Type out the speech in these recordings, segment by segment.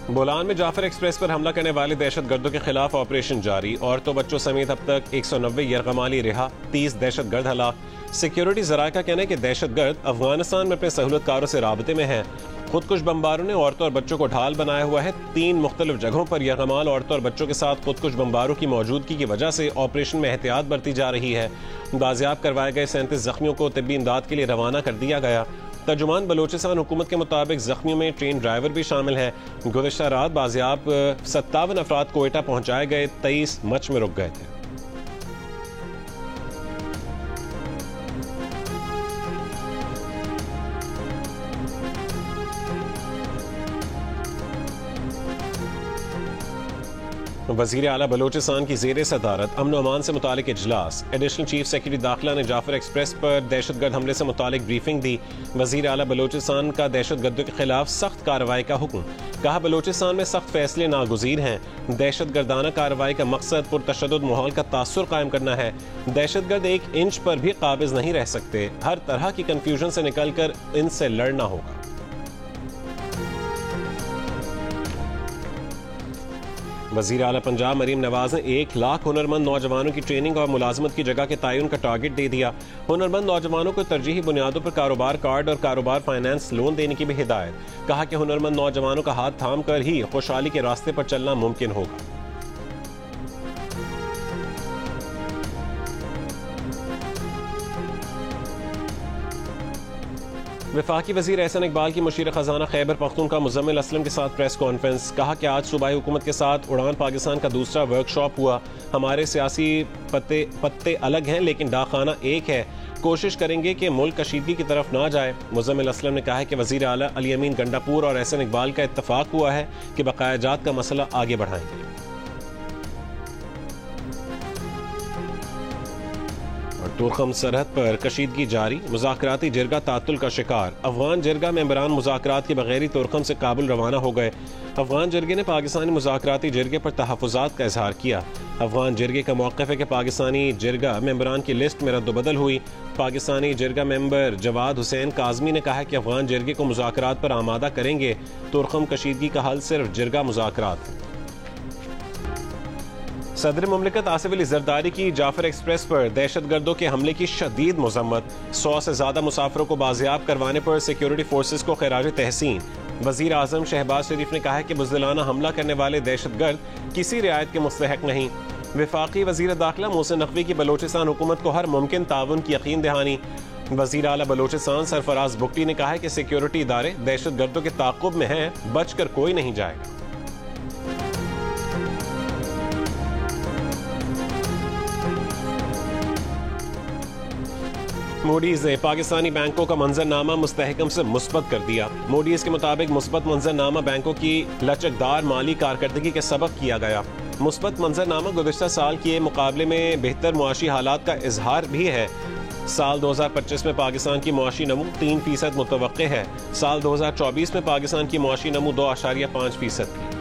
بولان میں جعفر ایکسپریس پر حملہ کرنے والے دہشت گردوں کے خلاف آپریشن جاری، عورتوں بچوں سمیت اب تک 190 یرغمالی رہا، 30 دہشت گرد ہلاک۔ سیکیورٹی ذرائع کا کہنا ہے کہ دہشت گرد افغانستان میں اپنے سہولت کاروں سے رابطے میں ہیں۔ خودکش بمباروں نے عورتوں اور بچوں کو ڈھال بنایا ہوا ہے۔ 3 مختلف جگہوں پر یرغمال عورتوں اور بچوں کے ساتھ خودکش بمباروں کی موجودگی کی وجہ سے آپریشن میں احتیاط برتی جا رہی ہے۔ بازیاب کروائے گئے 37 زخمیوں کو طبی امداد کے لیے روانہ کر دیا گیا۔ ترجمان بلوچستان حکومت کے مطابق زخمیوں میں ٹرین ڈرائیور بھی شامل ہے۔ گزشتہ رات بازیاب 57 افراد کوئٹہ پہنچائے گئے، 23 مچ میں رک گئے تھے۔ وزیر اعلیٰ بلوچستان کی زیر صدارت امن و امان سے متعلق اجلاس۔ ایڈیشنل چیف سیکرٹری داخلہ نے جعفر ایکسپریس پر دہشت گرد حملے سے متعلق بریفنگ دی۔ وزیر اعلیٰ بلوچستان کا دہشت گردوں کے خلاف سخت کارروائی کا حکم، کہا بلوچستان میں سخت فیصلے ناگزیر ہیں۔ دہشت گردانہ کارروائی کا مقصد پرتشدد ماحول کا تاثر قائم کرنا ہے۔ دہشت گرد 1 انچ پر بھی قابض نہیں رہ سکتے، ہر طرح کی کنفیوژن سے نکل کر ان سے لڑنا ہوگا۔ وزیر اعلیٰ پنجاب مریم نواز نے 1 لاکھ ہنرمند نوجوانوں کی ٹریننگ اور ملازمت کی جگہ کے تعین کا ٹارگٹ دے دیا۔ ہنرمند نوجوانوں کو ترجیحی بنیادوں پر کاروبار کارڈ اور کاروبار فائنانس لون دینے کی بھی ہدایت، کہا کہ ہنرمند نوجوانوں کا ہاتھ تھام کر ہی خوشحالی کے راستے پر چلنا ممکن ہوگا۔ وفاقی وزیر احسن اقبال کی مشیر خزانہ خیبر پختونخوا مزمل اسلم کے ساتھ پریس کانفرنس، کہا کہ آج صوبائی حکومت کے ساتھ اڑان پاکستان کا دوسرا ورک شاپ ہوا۔ ہمارے سیاسی پتے الگ ہیں لیکن ڈاکخانہ ایک ہے، کوشش کریں گے کہ ملک کشیدگی کی طرف نہ جائے۔ مزمل اسلم نے کہا کہ وزیر اعلیٰ علی امین گنڈاپور اور احسن اقبال کا اتفاق ہوا ہے کہ بقایا جات کا مسئلہ آگے بڑھائیں گے۔ تورخم سرحد پر کشیدگی جاری، مذاکراتی جرگہ تعطل کا شکار۔ افغان جرگہ ممبران مذاکرات کے بغیر ہی تورخم سے کابل روانہ ہو گئے۔ افغان جرگے نے پاکستانی مذاکراتی جرگے پر تحفظات کا اظہار کیا۔ افغان جرگے کا موقف ہے کہ پاکستانی جرگہ ممبران کی لسٹ میں رد و بدل ہوئی۔ پاکستانی جرگہ ممبر جواد حسین کاظمی نے کہا کہ افغان جرگے کو مذاکرات پر آمادہ کریں گے۔ تورخم کشیدگی کا حل صرف جرگہ مذاکرات ہے۔ صدر مملکت آصف علی زرداری کی جعفر ایکسپریس پر دہشت گردوں کے حملے کی شدید مذمت۔ 100 سے زیادہ مسافروں کو بازیاب کروانے پر سیکیورٹی فورسز کو خراج تحسین۔ وزیر اعظم شہباز شریف نے کہا ہے کہ بزدلانہ حملہ کرنے والے دہشت گرد کسی رعایت کے مستحق نہیں۔ وفاقی وزیر داخلہ محسن نقوی کی بلوچستان حکومت کو ہر ممکن تعاون کی یقین دہانی۔ وزیر اعلیٰ بلوچستان سرفراز بگٹی نے کہا ہے کہ سیکیورٹی ادارے دہشت گردوں کے تعاقب میں ہیں، بچ کر کوئی نہیں جائے گا۔ موڈیز نے پاکستانی بینکوں کا منظرنامہ مستحکم سے مثبت کر دیا۔ موڈیز کے مطابق مثبت منظرنامہ بینکوں کی لچکدار مالی کارکردگی کے سبب کیا گیا۔ مثبت منظرنامہ گزشتہ سال کے مقابلے میں بہتر معاشی حالات کا اظہار بھی ہے۔ سال 2025 میں پاکستان کی معاشی نمو 3% متوقع ہے۔ سال 2024 میں پاکستان کی معاشی نمو 2.5% تھی۔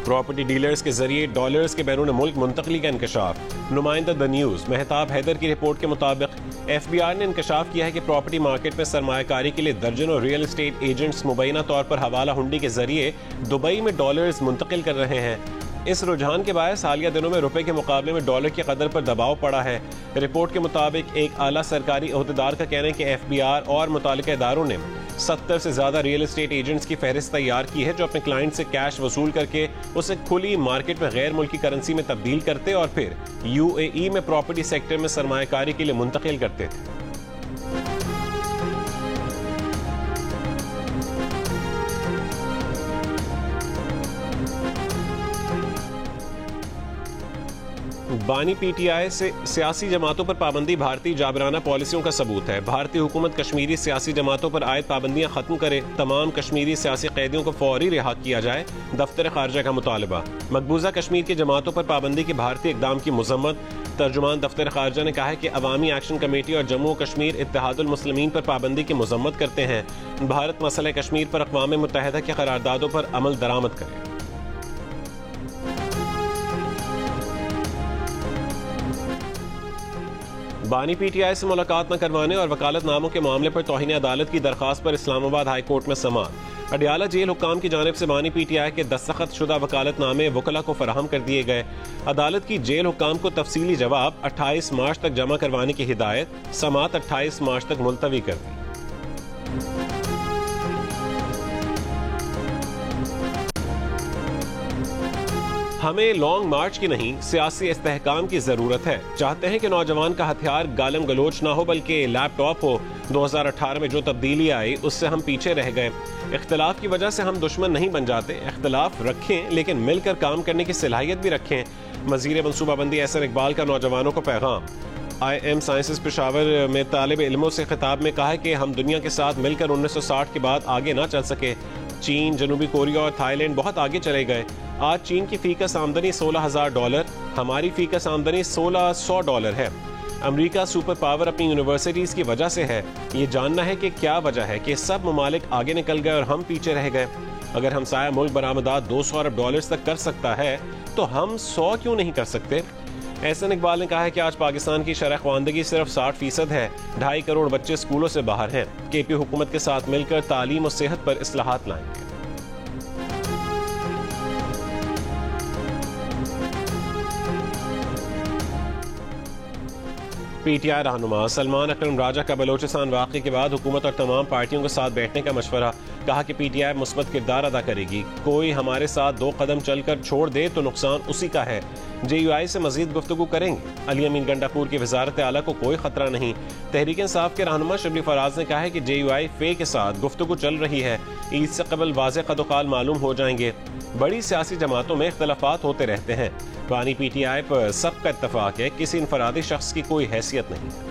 پراپرٹی ڈیلرز کے ذریعے ڈالرز کے بیرون ملک منتقلی کا انکشاف۔ نمائندہ دا نیوز مہتاب حیدر کی رپورٹ کے مطابق ایف بی آر نے انکشاف کیا ہے کہ پراپرٹی مارکیٹ میں سرمایہ کاری کے لیے درجنوں ریئل اسٹیٹ ایجنٹس مبینہ طور پر حوالہ ہنڈی کے ذریعے دبئی میں ڈالرز منتقل کر رہے ہیں۔ اس رجحان کے باعث حالیہ دنوں میں روپے کے مقابلے میں ڈالر کی قدر پر دباؤ پڑا ہے۔ رپورٹ کے مطابق ایک اعلیٰ سرکاری عہدیدار کا کہنا ہے کہ ایف بی آر اور متعلقہ اداروں نے 70 سے زیادہ ریئل اسٹیٹ ایجنٹس کی فہرست تیار کی ہے جو اپنے کلائنٹ سے کیش وصول کر کے اسے کھلی مارکیٹ میں غیر ملکی کرنسی میں تبدیل کرتے اور پھر یو اے ای میں پراپرٹی سیکٹر میں سرمایہ کاری کے لیے منتقل کرتے تھے۔ بانی پی ٹی آئی سے سیاسی جماعتوں پر پابندی بھارتی جابرانہ پالیسیوں کا ثبوت ہے۔ بھارتی حکومت کشمیری سیاسی جماعتوں پر عائد پابندیاں ختم کرے، تمام کشمیری سیاسی قیدیوں کو فوری رہا کیا جائے، دفتر خارجہ کا مطالبہ۔ مقبوضہ کشمیر کی جماعتوں پر پابندی کے بھارتی اقدام کی مذمت۔ ترجمان دفتر خارجہ نے کہا ہے کہ عوامی ایکشن کمیٹی اور جموں و کشمیر اتحاد المسلمین پر پابندی کی مذمت کرتے ہیں۔ بھارت مسئلہ کشمیر پر اقوام متحدہ کی قراردادوں پر عمل درآمد کرے۔ بانی پی ٹی آئی سے ملاقات نہ کروانے اور وکالت ناموں کے معاملے پر توہین عدالت کی درخواست پر اسلام آباد ہائی کورٹ میں سماعت۔ اڈیالہ جیل حکام کی جانب سے بانی پی ٹی آئی کے دستخط شدہ وکالت نامے وکلا کو فراہم کر دیے گئے۔ عدالت کی جیل حکام کو تفصیلی جواب 28 مارچ تک جمع کروانے کی ہدایت، سماعت 28 مارچ تک ملتوی کر دی۔ ہمیں لانگ مارچ کی نہیں، سیاسی استحکام کی ضرورت ہے۔ چاہتے ہیں کہ نوجوان کا ہتھیار گالم گلوچ نہ ہو بلکہ لیپ ٹاپ ہو۔ 2018 میں جو تبدیلی آئی اس سے ہم پیچھے رہ گئے۔ اختلاف کی وجہ سے ہم دشمن نہیں بن جاتے۔ اختلاف رکھیں لیکن مل کر کام کرنے کی صلاحیت بھی رکھیں۔ وزیر منصوبہ بندی احسن اقبال کا نوجوانوں کو پیغام۔ آئی ایم سائنسز پشاور میں طالب علموں سے خطاب میں کہا کہ ہم دنیا کے ساتھ مل کر 1960 کے بعد آگے نہ چل سکے۔ چین، جنوبی کوریا اور تھائی لینڈ بہت آگے چلے گئے۔ آج چین کی فی کس آمدنی $16,000، ہماری فی کس آمدنی $1,600 ہے۔ امریکہ سپر پاور اپنی یونیورسٹیز کی وجہ سے ہے۔ یہ جاننا ہے کہ کیا وجہ ہے کہ سب ممالک آگے نکل گئے اور ہم پیچھے رہ گئے۔ اگر ہمسایہ ملک برآمدات $200 ارب تک کر سکتا ہے تو ہم 100 کیوں نہیں کر سکتے؟ احسن اقبال نے کہا ہے کہ آج پاکستان کی شرح خواندگی صرف 60% ہے۔ 2.5 کروڑ بچے اسکولوں سے باہر ہیں۔ کے پی حکومت کے ساتھ مل کر تعلیم و صحت پر اصلاحات لائیں گے۔ پی ٹی آئی رہنما سلمان اکرم راجہ کا بلوچستان واقعے کے بعد حکومت اور تمام پارٹیوں کے ساتھ بیٹھنے کا مشورہ۔ کہا کہ پی ٹی آئی مثبت کردار ادا کرے گی۔ کوئی ہمارے ساتھ 2 قدم چل کر چھوڑ دے تو نقصان اسی کا ہے۔ جے یو آئی سے مزید گفتگو کریں گے۔ علی امین گنڈاپور کی وزارت اعلیٰ کو کوئی خطرہ نہیں۔ تحریک انصاف کے رہنما شبلی فراز نے کہا ہے کہ جے یو آئی فے کے ساتھ گفتگو چل رہی ہے۔ عید سے قبل واضح قد و قال معلوم ہو جائیں گے۔ بڑی سیاسی جماعتوں میں اختلافات ہوتے رہتے ہیں۔ بانی پی ٹی آئی پر سب کا اتفاق ہے، کسی انفرادی شخص کی کوئی حیثیت نہیں ہے۔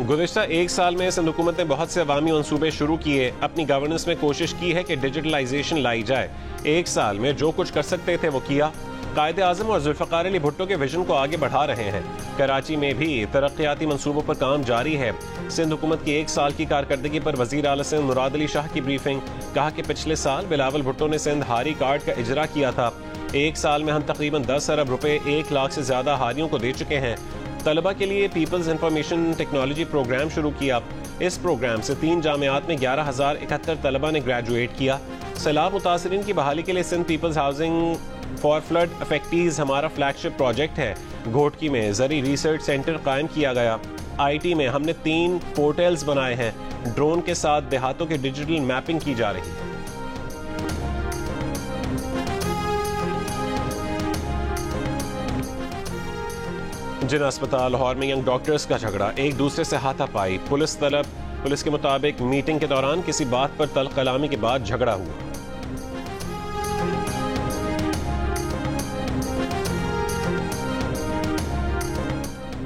گزشتہ 1 سال میں سندھ حکومت نے بہت سے عوامی منصوبے شروع کیے۔ اپنی گورننس میں کوشش کی ہے کہ ڈیجیٹلائزیشن لائی جائے۔ 1 سال میں جو کچھ کر سکتے تھے وہ کیا۔ قائد اعظم اور ذوالفقار علی بھٹو کے ویژن کو آگے بڑھا رہے ہیں۔ کراچی میں بھی ترقیاتی منصوبوں پر کام جاری ہے۔ سندھ حکومت کی 1 سال کی کارکردگی پر وزیر اعلیٰ سندھ مراد علی شاہ کی بریفنگ۔ کہا کہ پچھلے سال بلاول بھٹو نے سندھ ہاری کارڈ کا اجرا کیا تھا۔ 1 سال میں ہم تقریباً 10 ارب روپے 1 لاکھ سے زیادہ ہاریوں کو دے چکے ہیں۔ طلبہ کے لیے پیپلز انفارمیشن ٹیکنالوجی پروگرام شروع کیا۔ اس پروگرام سے 3 جامعات میں 11,071 طلبہ نے گریجویٹ کیا۔ سیلاب متاثرین کی بحالی کے لیے Sindh peoples housing for flood affectees ہمارا فلیگ شپ پروجیکٹ ہے۔ گھوٹکی میں زرعی ریسرچ سینٹر قائم کیا گیا۔ آئی ٹی میں ہم نے 3 پورٹلز بنائے ہیں۔ ڈرون کے ساتھ دیہاتوں کی ڈیجیٹل میپنگ کی جا رہی ہے۔ جنا اسپتال لاہور میں ینگ ڈاکٹرز کا جھگڑا، ایک دوسرے سے ہاتھا پائی، پولیس طلب۔ پولیس کے مطابق میٹنگ کے دوران کسی بات پر تلخ کلامی کے بعد جھگڑا ہوا۔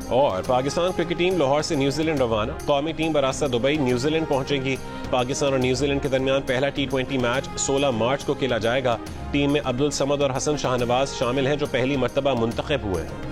اور پاکستان کرکٹ ٹیم لاہور سے نیوزی لینڈ روانہ۔ قومی ٹیم براستہ دبئی نیوزی لینڈ پہنچے گی۔ پاکستان اور نیوزی لینڈ کے درمیان پہلا T20 میچ 16 مارچ کو کھیلا جائے گا۔ ٹیم میں عبدالصمد اور حسن شاہ نواز شامل ہیں جو پہلی مرتبہ منتخب ہوئے ہیں۔